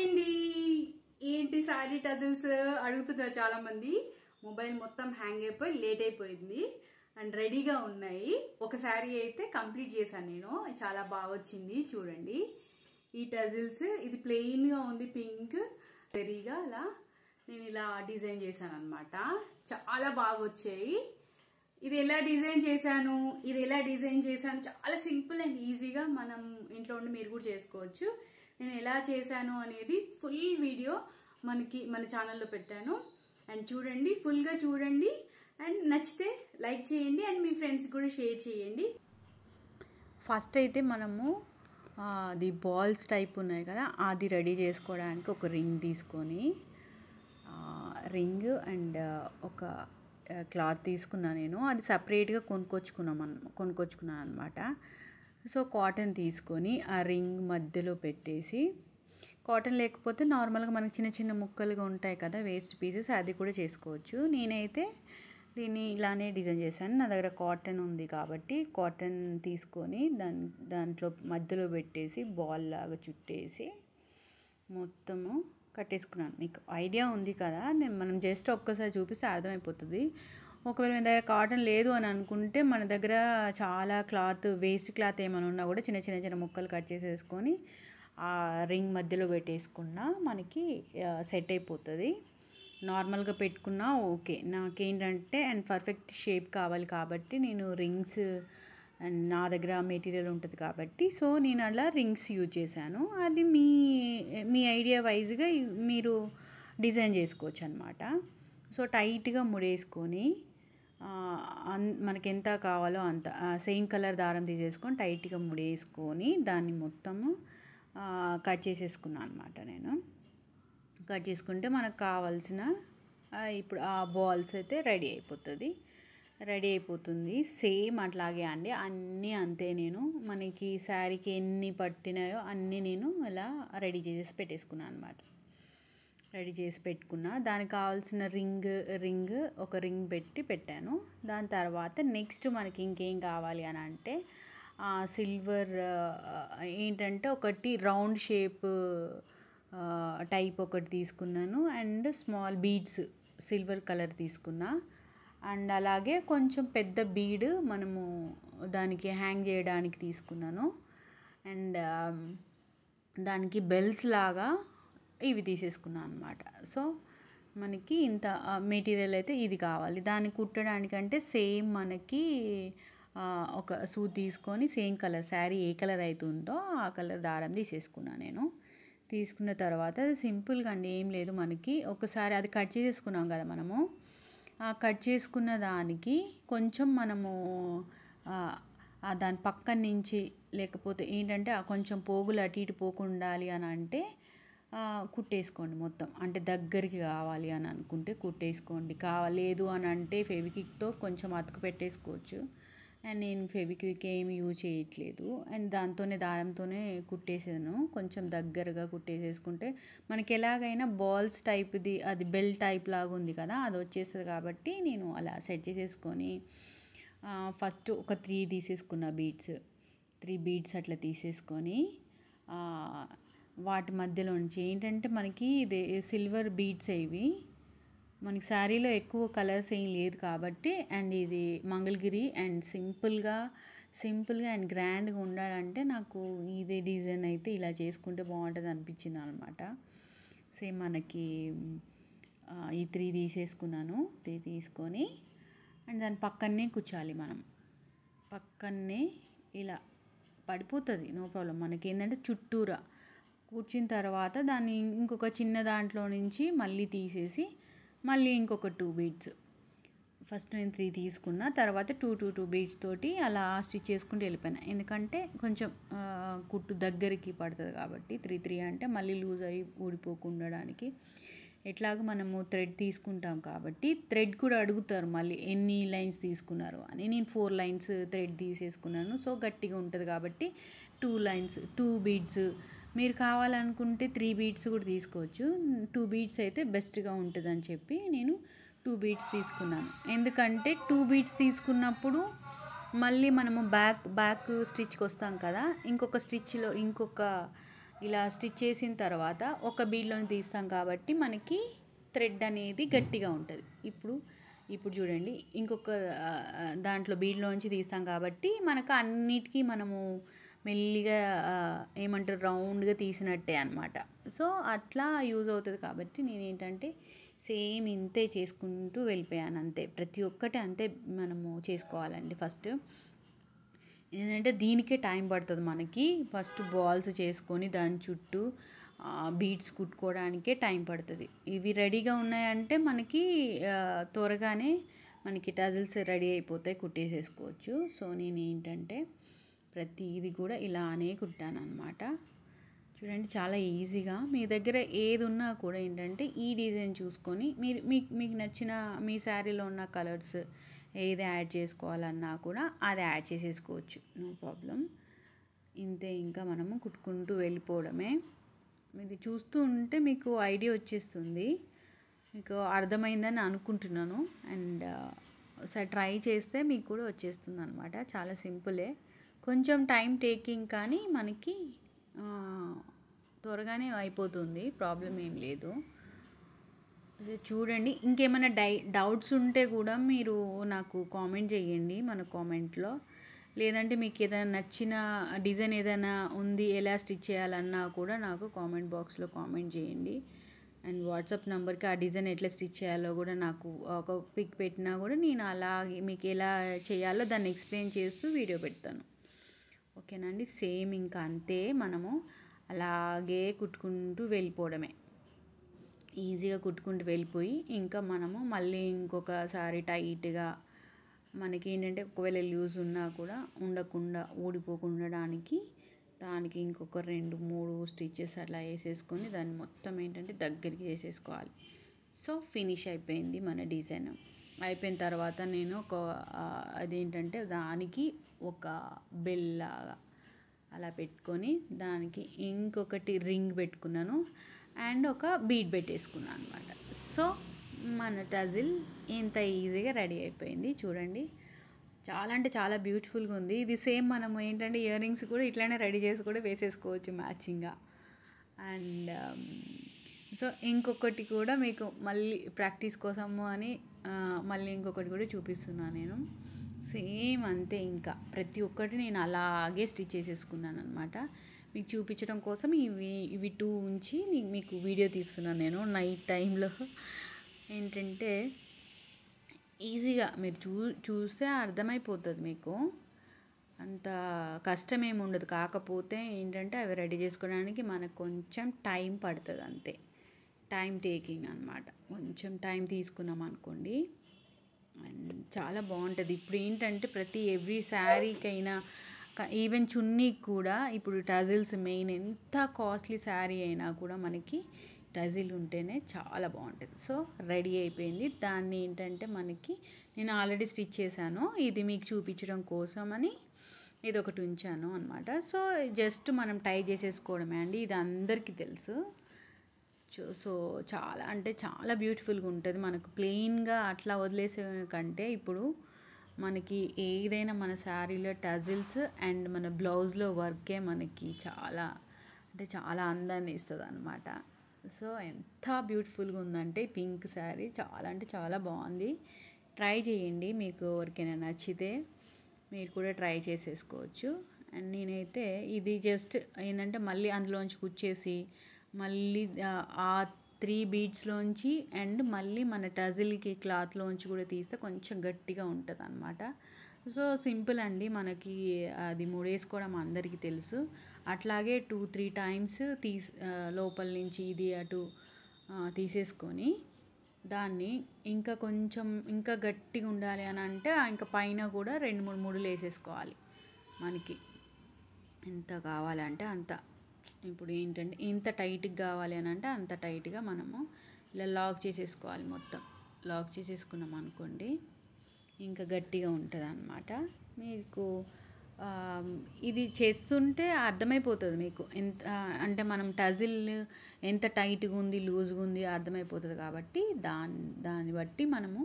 అండి. ఏంటి sorry tassels అడుగుతున్నారు చాలా మంది. మొబైల్ మొత్తం హ్యాంగ్ అయిపోయి లేట్ అయిపోయింది అండ్ రెడీగా ఉన్నాయి. ఒక శారీ అయితే కంప్లీట్ చేశాను నేను, చాలా బాగా వచ్చింది. చూడండి ఈ టజిల్స్, ఇది ప్లెయిన్ గా ఉంది, పింక్ వెరీగా అలా నేను ఇలా డిజైన్ చేశాను అనమాట. చాలా బాగా వచ్చాయి. ఇది ఎలా డిజైన్ చేశాను చాలా సింపుల్ అండ్ ఈజీగా మనం ఇంట్లో ఉండి మీరు కూడా చేసుకోవచ్చు. నేను ఎలా చేశాను అనేది ఫుల్ వీడియో మన ఛానల్లో పెట్టాను. అండ్ చూడండి, ఫుల్ గా చూడండి. అండ్ నచ్చితే లైక్ చేయండి అండ్ మీ ఫ్రెండ్స్ కూడా షేర్ చేయండి. ఫస్ట్ అయితే మనము అది బాల్స్ టైప్ ఉన్నాయి కదా, అది రెడీ చేసుకోవడానికి ఒక రింగ్ తీసుకొని రింగ్ అండ్ ఒక క్లాత్ తీసుకున్నాను నేను. అది సపరేట్గా కొనుక్కొచ్చుకున్నాను అనమాట. సో కాటన్ తీసుకొని ఆ రింగ్ మధ్యలో పెట్టేసి, కాటన్ లేకపోతే నార్మల్గా మనకి చిన్న చిన్న ముక్కలుగా ఉంటాయి కదా వేస్ట్ పీసెస్, అది కూడా చేసుకోవచ్చు. నేనైతే దీన్ని ఇలానే డిజైన్ చేశాను. నా దగ్గర కాటన్ ఉంది కాబట్టి కాటన్ తీసుకొని దాంట్లో మధ్యలో పెట్టేసి బాల్ లాగా చుట్టేసి మొత్తము కట్టేసుకున్నాను. మీకు ఐడియా ఉంది కదా, మనం జస్ట్ ఒక్కసారి చూపిస్తే అర్థమైపోతుంది. ఒకవేళ మన దగ్గర కాటన్ లేదు అని అనుకుంటే మన దగ్గర చాలా క్లాత్, వేస్ట్ క్లాత్ ఏమైనా ఉన్నా కూడా చిన్న చిన్న చిన్న ముక్కలు కట్ చేసేసుకొని ఆ రింగ్ మధ్యలో పెట్టేసుకున్నా మనకి సెట్ అయిపోతుంది. నార్మల్గా పెట్టుకున్నా ఓకే. నాకేంటంటే అండ్ పర్ఫెక్ట్ షేప్ కావాలి కాబట్టి నేను రింగ్స్ అండ్ నా దగ్గర మెటీరియల్ ఉంటుంది కాబట్టి సో నేను అలా రింగ్స్ యూజ్ చేశాను. అది మీ ఐడియా వైజ్గా మీరు డిజైన్ చేసుకోవచ్చు అనమాట. సో టైట్గా ముడేసుకొని మనకి ఎంత కావాలో అంత సేమ్ కలర్ దారం తీసేసుకొని టైట్గా ముడేసుకొని దాన్ని మొత్తము కట్ చేసేసుకున్నాను అనమాట. నేను కట్ చేసుకుంటే మనకు కావాల్సిన ఇప్పుడు ఆ బాల్స్ అయితే రెడీ అయిపోతుంది. సేమ్ అట్లాగే అండి, అన్నీ అంతే. నేను మనకి శారీకి ఎన్ని పట్టినాయో అన్నీ నేను ఇలా రెడీ చేసి పెట్టేసుకున్నాను అనమాట. రెడీ చేసి పెట్టుకున్నా. దానికి కావాల్సిన రింగ్ ఒక రింగ్ పెట్టాను. దాని తర్వాత నెక్స్ట్ మనకి ఇంకేం కావాలి అని అంటే సిల్వర్ ఏంటంటే ఒకటి రౌండ్ షేప్ టైప్ ఒకటి తీసుకున్నాను and small beads silver colour తీసుకున్నా. అండ్ అలాగే కొంచెం పెద్ద బీడ్ మనము దానికి హ్యాంగ్ చేయడానికి తీసుకున్నాను. అండ్ దానికి బెల్స్ లాగా ఇవి తీసేసుకున్నాను అనమాట. సో మనకి ఇంత మెటీరియల్ అయితే ఇది కావాలి. దాన్ని కుట్టడానికంటే సేమ్ మనకి ఒక సూది తీసుకొని సేమ్ కలర్, శారీ ఏ కలర్ అవుతుందో ఆ కలర్ దారం తీసేసుకున్నాను నేను. తీసుకున్న తర్వాత సింపుల్గా అండి, ఏం లేదు. మనకి ఒకసారి అది కట్ చేసేసుకున్నాం కదా మనము, ఆ కట్ చేసుకున్న దానికి కొంచెం మనము దాని పక్కన నుంచి లేకపోతే ఏంటంటే కొంచెం పోగులు అటు ఇటు పోకుండా ఉండాలి అని అంటే కుట్టేసుకోండి మొత్తం. అంటే దగ్గరికి కావాలి అని అనుకుంటే కుట్టేసుకోండి. కావలేదు అని అంటే ఫెవిక్విక్తో కొంచెం అతుకు పెట్టేసుకోవచ్చు. అండ్ నేను ఫెవిక్విక్ ఏమి యూజ్ చేయట్లేదు. అండ్ దారంతోనే కుట్టేసాను. కొంచెం దగ్గరగా కుట్టేసేసుకుంటే మనకి ఎలాగైనా బాల్స్ టైప్ది, అది బెల్ టైప్ లాగా ఉంది కదా, అది వచ్చేస్తుంది కాబట్టి నేను అలా సెట్ చేసేసుకొని ఫస్ట్ ఒక 3 తీసేసుకున్న త్రీ బీడ్స్ అట్లా తీసేసుకొని వాటి మధ్యలో నుంచి ఏంటంటే మనకి ఇది సిల్వర్ బీడ్స్ ఇవి మనకి శారీలో ఎక్కువ కలర్స్ ఏం లేదు కాబట్టి, అండ్ ఇది మంగళగిరి అండ్ సింపుల్గా అండ్ గ్రాండ్గా ఉండాలంటే నాకు ఇదే డిజైన్ అయితే ఇలా చేసుకుంటే బాగుంటుంది అనిపించింది అనమాట. సేమ్ మనకి ఈ 3 తీసేసుకున్నాను. 3 తీసుకొని అండ్ దాని పక్కనే కూర్చోాలి మనం. పక్కనే ఇలా పడిపోతుంది, నో ప్రాబ్లం. మనకి ఏంటంటే చుట్టూరా కూర్చున్న తర్వాత దాన్ని ఇంకొక చిన్న దాంట్లో నుంచి మళ్ళీ తీసేసి మళ్ళీ ఇంకొక 2 బీడ్స్. ఫస్ట్ నేను 3 తీసుకున్న తర్వాత 2 బీడ్స్ తోటి అలా స్టిచ్ చేసుకుంటూ వెళ్ళిపోయాను. ఎందుకంటే కొంచెం కుట్టు దగ్గరికి పడుతుంది కాబట్టి 3 అంటే మళ్ళీ లూజ్ అయ్యి ఊడిపోకుండడానికి. ఎట్లాగో మనము థ్రెడ్ తీసుకుంటాం కాబట్టి థ్రెడ్ కూడా అడుగుతారు మళ్ళీ ఎన్ని లైన్స్ తీసుకున్నారు అని. నేను 4 లైన్స్ థ్రెడ్ తీసేసుకున్నాను. సో గట్టిగా ఉంటుంది కాబట్టి 2 బీడ్స్. మీరు కావాలనుకుంటే 3 బీడ్స్ కూడా తీసుకోవచ్చు. 2 బీడ్స్ అయితే బెస్ట్గా ఉంటుందని చెప్పి నేను 2 బీడ్స్ తీసుకున్నాను. ఎందుకంటే 2 బీడ్స్ తీసుకున్నప్పుడు మళ్ళీ మనము బ్యాక్ స్టిచ్కి వస్తాం కదా, ఇంకొక స్టిచ్లో ఇంకొక ఇలా స్టిచ్ చేసిన తర్వాత ఒక బీడ్లోని తీస్తాం కాబట్టి మనకి థ్రెడ్ అనేది గట్టిగా ఉంటుంది. ఇప్పుడు చూడండి, ఇంకొక దాంట్లో బీడ్లోంచి తీస్తాం కాబట్టి మనకు అన్నిటికీ మనము మెల్లిగా ఏమంటారు రౌండ్గా తీసినట్టే అనమాట. సో అట్లా యూజ్ అవుతుంది కాబట్టి నేనేంటంటే సేమ్ ఇంతే చేసుకుంటూ వెళ్ళిపోయాను. అంతే, ప్రతి ఒక్కటి అంతే మనము చేసుకోవాలండి. ఫస్ట్ ఏంటంటే దీనికే టైం పడుతుంది మనకి. ఫస్ట్ బాల్స్ చేసుకొని దాని చుట్టూ బీడ్స్ కుట్టుకోవడానికే టైం పడుతుంది. ఇవి రెడీగా ఉన్నాయంటే మనకి త్వరగానే మనకి టజిల్స్ రెడీ అయిపోతాయి, కుట్టేసేసుకోవచ్చు. సో నేను ఏంటంటే ప్రతిది కూడా ఇలానే కుట్టాను అనమాట. చూడండి, చాలా ఈజీగా మీ దగ్గర ఏది ఉన్నా కూడా ఏంటంటే ఈ డిజైన్ చూసుకొని మీకు నచ్చిన మీ శారీలో ఉన్న కలర్స్ ఏది యాడ్ చేసుకోవాలన్నా కూడా అది యాడ్ చేసేసుకోవచ్చు, నో ప్రాబ్లం. ఇంతే, ఇంకా మనము కుట్టుకుంటూ వెళ్ళిపోవడమే. మీరు చూస్తూ ఉంటే మీకు ఐడియా వచ్చేస్తుంది, మీకు అర్థమైందని అనుకుంటున్నాను. అండ్ ఒకసారి ట్రై చేస్తే మీకు కూడా వచ్చేస్తుంది అనమాట. చాలా సింపులే, కొంచెం టైం టేకింగ్, కానీ మనకి త్వరగానే అయిపోతుంది, ప్రాబ్లం ఏం లేదు. చూడండి, ఇంకేమైనా డౌట్స్ ఉంటే కూడా మీరు నాకు కామెంట్ చేయండి మన కామెంట్లో. లేదంటే మీకు ఏదైనా నచ్చిన డిజైన్ ఏదైనా ఉంది, ఎలా స్టిచ్ చేయాలన్నా కూడా నాకు కామెంట్ బాక్స్లో కామెంట్ చేయండి. అండ్ వాట్సాప్ నెంబర్కి ఆ డిజైన్ ఎట్లా స్టిచ్ చేయాలో కూడా నాకు ఒక పిక్ పెట్టినా కూడా నేను అలాగే మీకు ఎలా చేయాలో దాన్ని ఎక్స్ప్లెయిన్ చేస్తూ వీడియో పెడతాను. ఓకేనండి, సేమ్ ఇంకా అంతే, మనము అలాగే కుట్టుకుంటూ వెళ్ళిపోవడమే. ఈజీగా కుట్టుకుంటూ వెళ్ళిపోయి ఇంకా మనము మళ్ళీ ఇంకొకసారి టైట్గా మనకి ఏంటంటే ఒకవేళ లూజ్ ఉన్నా కూడా ఉండకుండా ఊడిపోకుండా దానికి ఇంకొక 2-3 స్టిచెస్ అట్లా వేసేసుకొని దాన్ని మొత్తం ఏంటంటే దగ్గరికి చేసేసుకోవాలి. సో ఫినిష్ అయిపోయింది మన డిజైన్. అయిపోయిన తర్వాత నేను అదేంటంటే దానికి ఒక బెల్ అలా పెట్టుకొని దానికి ఇంకొకటి రింగ్ పెట్టుకున్నాను అండ్ ఒక బీడ్ పెట్టేసుకున్నాను అనమాట. సో మన టజిల్ ఇంత ఈజీగా రెడీ అయిపోయింది. చూడండి, చాలా అంటే చాలా బ్యూటిఫుల్గా ఉంది. ఇది సేమ్ మనము ఏంటంటే ఇయర్ రింగ్స్ కూడా ఇట్లానే రెడీ చేసి కూడా వేసేసుకోవచ్చు మ్యాచింగ్గా. అండ్ సో ఇంకొకటి కూడా మీకు మళ్ళీ ప్రాక్టీస్ కోసము అని మళ్ళీ ఇంకొకటి కూడా చూపిస్తున్నాను నేను. సేమ్ అంతే, ఇంకా ప్రతి ఒక్కటి నేను అలాగే స్టిచ్ చేసేసుకున్నాను అనమాట. మీకు చూపించడం కోసం ఇవి 2 ఉంచి మీకు వీడియో తీస్తున్నాను నేను నైట్ టైంలో. ఏంటంటే ఈజీగా మీరు చూస్తే అర్థమైపోతుంది మీకు, అంత కష్టమేమి ఉండదు. కాకపోతే ఏంటంటే అవి రెడీ చేసుకోవడానికి మనకు కొంచెం టైం పడుతుంది, అంతే, టైం టేకింగ్ అనమాట. కొంచెం టైం తీసుకున్నాం అనుకోండి అండ్ చాలా బాగుంటుంది. ఇప్పుడు ఏంటంటే ఎవ్రీ శారీకైనా ఈవెన్ చున్నీకి కూడా ఇప్పుడు టజిల్స్ మెయిన్. ఎంత కాస్ట్లీ శారీ అయినా కూడా మనకి టజిల్ ఉంటేనే చాలా బాగుంటుంది. సో రెడీ అయిపోయింది. దాన్ని ఏంటంటే నేను ఆల్రెడీ స్టిచ్ చేశాను, ఇది మీకు చూపించడం కోసమని ఇది ఒకటి ఉంచాను అనమాట. సో జస్ట్ మనం టై చేసేసుకోవడమే అండి, ఇది అందరికీ తెలుసు. సో చాలా అంటే చాలా బ్యూటిఫుల్గా ఉంటుంది. మనకు ప్లెయిన్గా అట్లా వదిలేసే కంటే ఇప్పుడు మనకి ఏదైనా మన శారీలో టజిల్స్ అండ్ మన బ్లౌజ్లో వర్కే మనకి చాలా అంటే చాలా అందాన్ని ఇస్తుంది అనమాట. సో ఎంత బ్యూటిఫుల్గా ఉందంటే పింక్ శారీ, చాలా అంటే చాలా బాగుంది. ట్రై చేయండి, మీకు ఎవరికైనా నచ్చితే మీరు కూడా ట్రై చేసేసుకోవచ్చు. అండ్ నేనైతే ఇది జస్ట్ ఏంటంటే మళ్ళీ అందులోంచి కుచ్చేసి మళ్ళీ ఆ 3 బీడ్స్లోంచి అండ్ మళ్ళీ మన టజిల్కి క్లాత్లోంచి కూడా తీస్తే కొంచెం గట్టిగా ఉంటుంది అనమాట. సో సింపుల్ అండి, మనకి అది ముడేసుకోవడం అందరికీ తెలుసు. అట్లాగే 2-3 టైమ్స్ లోపల నుంచి ఇది అటు తీసేసుకొని దాన్ని ఇంకా కొంచెం ఇంకా గట్టిగా ఉండాలి అని అంటే ఇంకా పైన కూడా 2-3 ముడులు వేసేసుకోవాలి. మనకి ఎంత కావాలంటే అంత. ఇప్పుడు ఏంటంటే ఎంత టైట్గా కావాలి అని అంటే అంత టైట్గా మనము ఇలా లాక్ చేసేసుకోవాలి. మొత్తం లాక్ చేసేసుకున్నాం అనుకోండి ఇంకా గట్టిగా ఉంటుంది అన్నమాట. మీకు ఇది చేస్తుంటే అర్థమైపోతుంది మీకు ఎంత అంటే మనం టజిల్ ఎంత టైట్గా ఉంది లూజ్గా ఉంది అర్థమైపోతుంది. కాబట్టి దాన్ని బట్టి మనము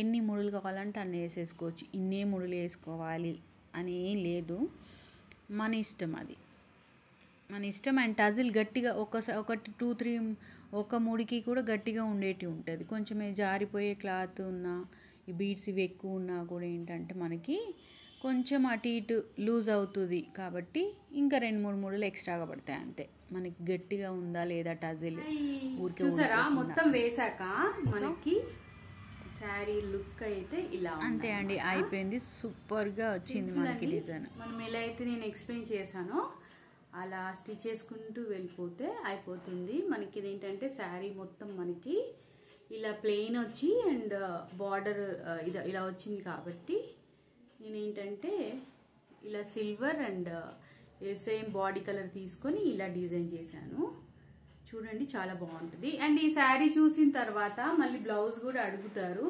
ఎన్ని ముడులు కావాలంటే అన్ని వేసేసుకోవచ్చు. ఇన్నే ముడులు వేసుకోవాలి అని ఏం లేదు, మన ఇష్టం అది. మన ఇష్టం. అండ్ టజిల్ గట్టిగా ఒకటి 2-3 ఒక ముడికి కూడా గట్టిగా ఉండేటి ఉంటుంది. కొంచెం జారిపోయే క్లాత్ ఉన్నా ఈ బీడ్స్ ఇవి ఎక్కువ ఉన్నా కూడా ఏంటంటే మనకి కొంచెం అటు ఇటు లూజ్ అవుతుంది కాబట్టి ఇంకా 2-3 ముడులు ఎక్స్ట్రాగా పడతాయి అంతే. మనకి గట్టిగా ఉందా లేదా టజిల్ ఊరికే చూసారా మొత్తం వేసాక మనకి శారీ లుక్ అయితే ఇలా అంతే అండి, అయిపోయింది. సూపర్గా వచ్చింది మనకి డిజైన్. మనం ఎలా అయితే నేను ఎక్స్ప్లెయిన్ చేశానో అలా స్టిచ్ చేసుకుంటూ వెళ్ళిపోతే అయిపోతుంది. మనకి ఏంటంటే శారీ మొత్తం మనకి ఇలా ప్లెయిన్ వచ్చి అండ్ బార్డర్ ఇలా వచ్చింది కాబట్టి నేనేంటంటే ఇలా silver and same body colour తీసుకొని ఇలా డిజైన్ చేశాను. చూడండి చాలా బాగుంటుంది. అండ్ ఈ శారీ చూసిన తర్వాత మళ్ళీ బ్లౌజ్ కూడా అడుగుతారు.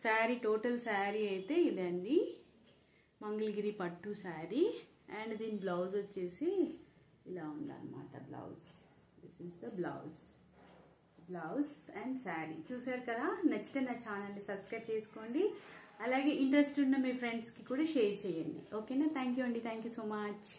శారీ టోటల్ శారీ అయితే ఇదండి, మంగళగిరి పట్టు శారీ. అండ్ దీని బ్లౌజ్ వచ్చేసి ఇలా ఉందన్నమాట. Blouse, this is the blouse and sari. చూసారు కదా, నచ్చితే నా ఛానల్ని సబ్స్క్రైబ్ చేసుకోండి. అలాగే ఇంట్రెస్ట్ ఉన్న మీ ఫ్రెండ్స్కి కూడా షేర్ చేయండి. ఓకేనా? థ్యాంక్ యూ అండి, థ్యాంక్ యూ సో మచ్.